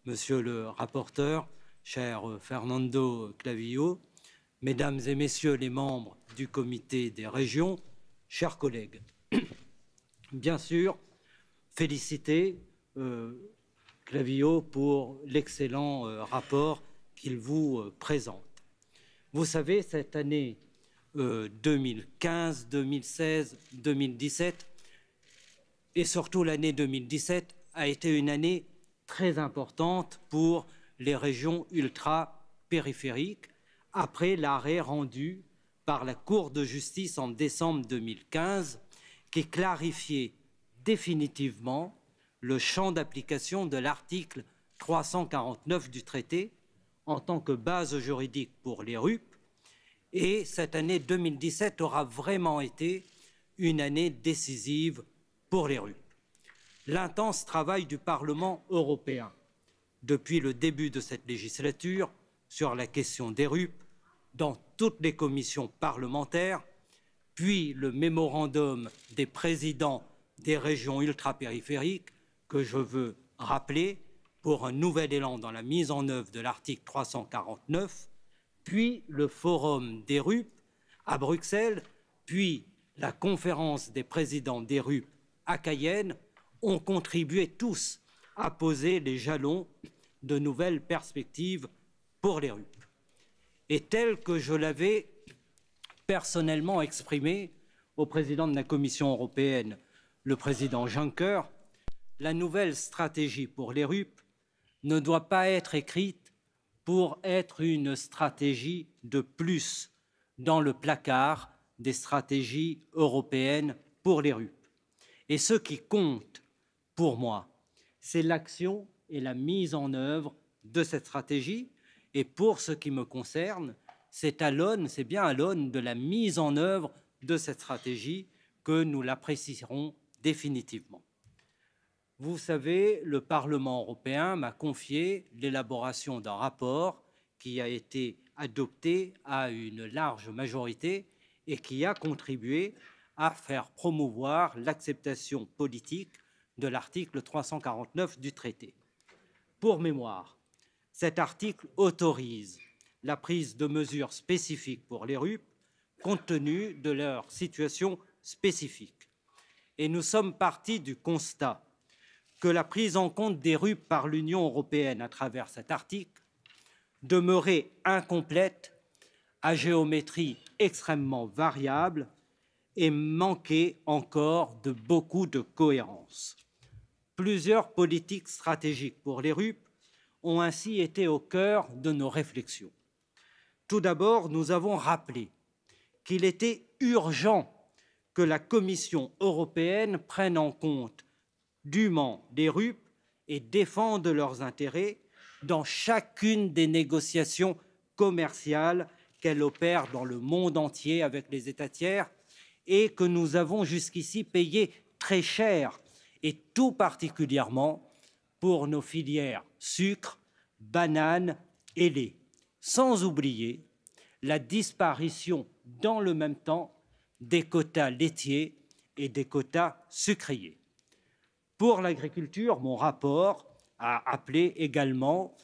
Monsieur le rapporteur, cher Fernando Clavijo, Mesdames et Messieurs les membres du Comité des régions, chers collègues, bien sûr, féliciter Clavijo pour l'excellent rapport qu'il vous présente. Vous savez, cette année 2015, 2016, 2017 et surtout l'année 2017 a été une année très importante pour les régions ultra-périphériques après l'arrêt rendu par la Cour de justice en décembre 2015 qui clarifiait définitivement le champ d'application de l'article 349 du traité en tant que base juridique pour les RUP. Et cette année 2017 aura vraiment été une année décisive pour les RUP. L'intense travail du Parlement européen depuis le début de cette législature sur la question des RUP dans toutes les commissions parlementaires, puis le mémorandum des présidents des régions ultrapériphériques que je veux rappeler pour un nouvel élan dans la mise en œuvre de l'article 349, puis le forum des RUP à Bruxelles, puis la conférence des présidents des RUP à Cayenne ont contribué tous à poser les jalons de nouvelles perspectives pour les RUP. Et tel que je l'avais personnellement exprimé au président de la Commission européenne, le président Juncker, la nouvelle stratégie pour les RUP ne doit pas être écrite pour être une stratégie de plus dans le placard des stratégies européennes pour les RUP. Et ce qui compte pour moi, c'est l'action et la mise en œuvre de cette stratégie. Et pour ce qui me concerne, c'est bien à l'aune de la mise en œuvre de cette stratégie que nous l'apprécierons définitivement. Vous savez, le Parlement européen m'a confié l'élaboration d'un rapport qui a été adopté à une large majorité et qui a contribué à faire promouvoir l'acceptation politique de l'article 349 du traité. Pour mémoire, cet article autorise la prise de mesures spécifiques pour les RUP compte tenu de leur situation spécifique. Et nous sommes partis du constat que la prise en compte des RUP par l'Union européenne à travers cet article demeurait incomplète, à géométrie extrêmement variable et manquait encore de beaucoup de cohérence. Plusieurs politiques stratégiques pour les RUP ont ainsi été au cœur de nos réflexions. Tout d'abord, nous avons rappelé qu'il était urgent que la Commission européenne prenne en compte dûment les RUP et défende leurs intérêts dans chacune des négociations commerciales qu'elle opère dans le monde entier avec les États tiers et que nous avons jusqu'ici payé très cher, et tout particulièrement pour nos filières sucre, bananes et lait, sans oublier la disparition dans le même temps des quotas laitiers et des quotas sucriers. Pour l'agriculture, mon rapport a appelé également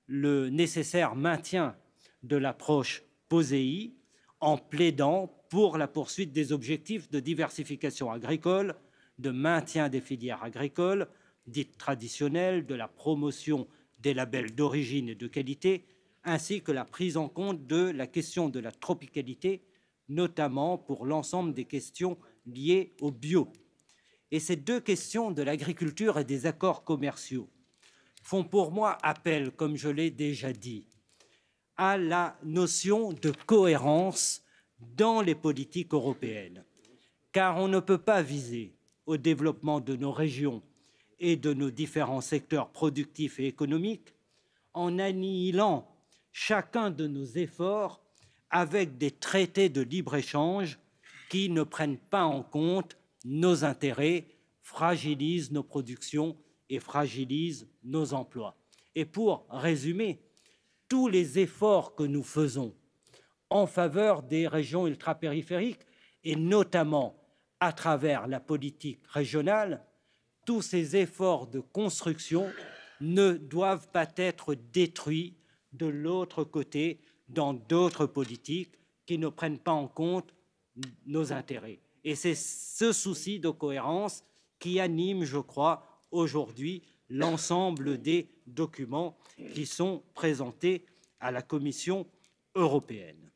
le nécessaire maintien de l'approche POSEI en plaidant pour la poursuite des objectifs de diversification agricole, de maintien des filières agricoles dites traditionnelles, de la promotion des labels d'origine et de qualité, ainsi que la prise en compte de la question de la tropicalité, notamment pour l'ensemble des questions liées au bio. Et ces deux questions de l'agriculture et des accords commerciaux font pour moi appel, comme je l'ai déjà dit, à la notion de cohérence dans les politiques européennes, car on ne peut pas viser au développement de nos régions et de nos différents secteurs productifs et économiques en annihilant chacun de nos efforts avec des traités de libre-échange qui ne prennent pas en compte nos intérêts, fragilisent nos productions et fragilisent nos emplois. Et pour résumer, tous les efforts que nous faisons en faveur des régions ultrapériphériques, et notamment à travers la politique régionale, tous ces efforts de construction ne doivent pas être détruits de l'autre côté dans d'autres politiques qui ne prennent pas en compte nos intérêts. Et c'est ce souci de cohérence qui anime, je crois, aujourd'hui l'ensemble des documents qui sont présentés à la Commission européenne.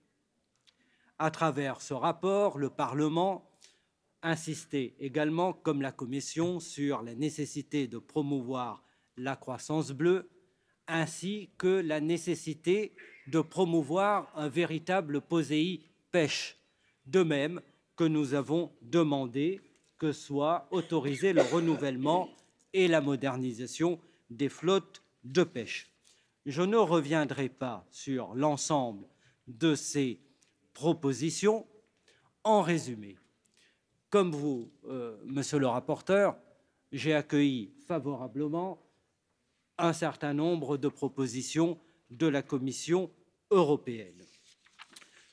À travers ce rapport, le Parlement insistait également, comme la Commission, sur la nécessité de promouvoir la croissance bleue, ainsi que la nécessité de promouvoir un véritable POSEI pêche, de même que nous avons demandé que soit autorisé le renouvellement et la modernisation des flottes de pêche. Je ne reviendrai pas sur l'ensemble de ces propositions. En résumé, comme vous, monsieur le rapporteur, j'ai accueilli favorablement un certain nombre de propositions de la Commission européenne.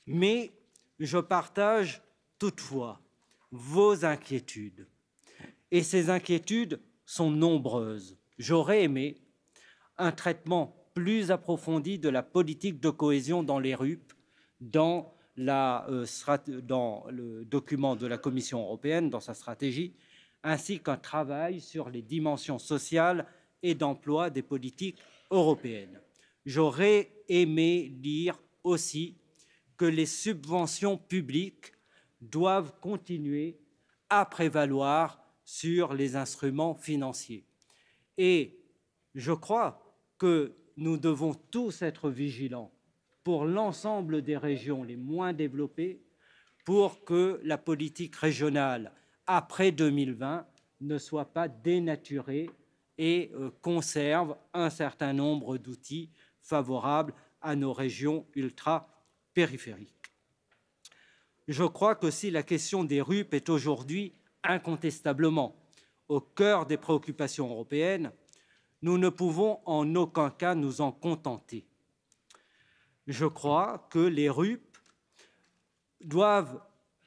Mais je partage toutefois vos inquiétudes. Et ces inquiétudes sont nombreuses. J'aurais aimé un traitement plus approfondi de la politique de cohésion dans les RUP, dans le document de la Commission européenne, dans sa stratégie, ainsi qu'un travail sur les dimensions sociales et d'emploi des politiques européennes. J'aurais aimé lire aussi que les subventions publiques doivent continuer à prévaloir sur les instruments financiers. Et je crois que nous devons tous être vigilants pour l'ensemble des régions les moins développées pour que la politique régionale après 2020 ne soit pas dénaturée et conserve un certain nombre d'outils favorables à nos régions ultra-périphériques. Je crois que si la question des RUP est aujourd'hui incontestablement au cœur des préoccupations européennes, nous ne pouvons en aucun cas nous en contenter. Je crois que les RUP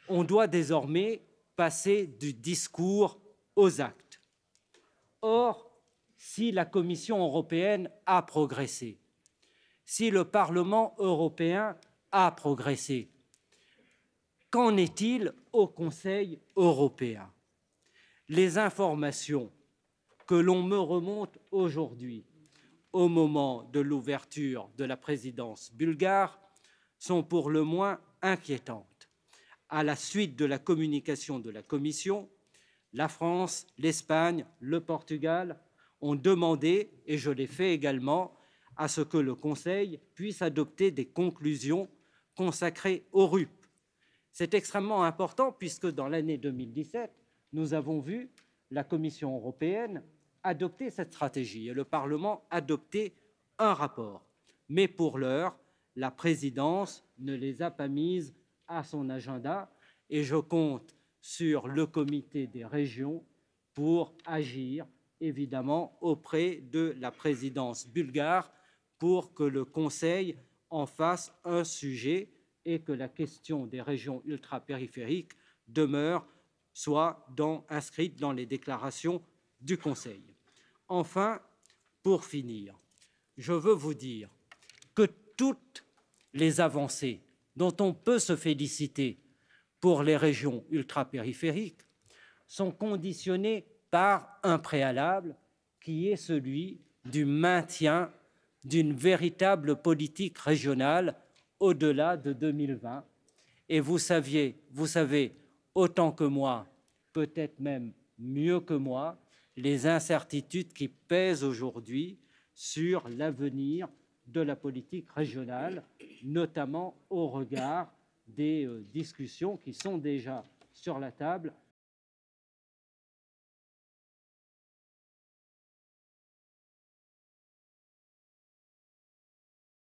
on doit désormais passer du discours aux actes. Or, si la Commission européenne a progressé, si le Parlement européen a progressé, qu'en est-il au Conseil européen? Les informations que l'on me remonte aujourd'hui, au moment de l'ouverture de la présidence bulgare, sont pour le moins inquiétantes. À la suite de la communication de la Commission, la France, l'Espagne, le Portugal ont demandé, et je l'ai fait également, à ce que le Conseil puisse adopter des conclusions consacrées aux RUP. C'est extrêmement important puisque dans l'année 2017, nous avons vu la Commission européenne adopter cette stratégie et le Parlement adopter un rapport. Mais pour l'heure, la présidence ne les a pas mises à son agenda et je compte sur le comité des régions pour agir, évidemment, auprès de la présidence bulgare pour que le Conseil en fasse un sujet et que la question des régions ultrapériphériques soit inscrite dans les déclarations du Conseil. Enfin, pour finir, je veux vous dire que toutes les avancées dont on peut se féliciter pour les régions ultrapériphériques sont conditionnées par un préalable qui est celui du maintien d'une véritable politique régionale au-delà de 2020. Et vous savez autant que moi, peut-être même mieux que moi, les incertitudes qui pèsent aujourd'hui sur l'avenir de la politique régionale, notamment au regard des discussions qui sont déjà sur la table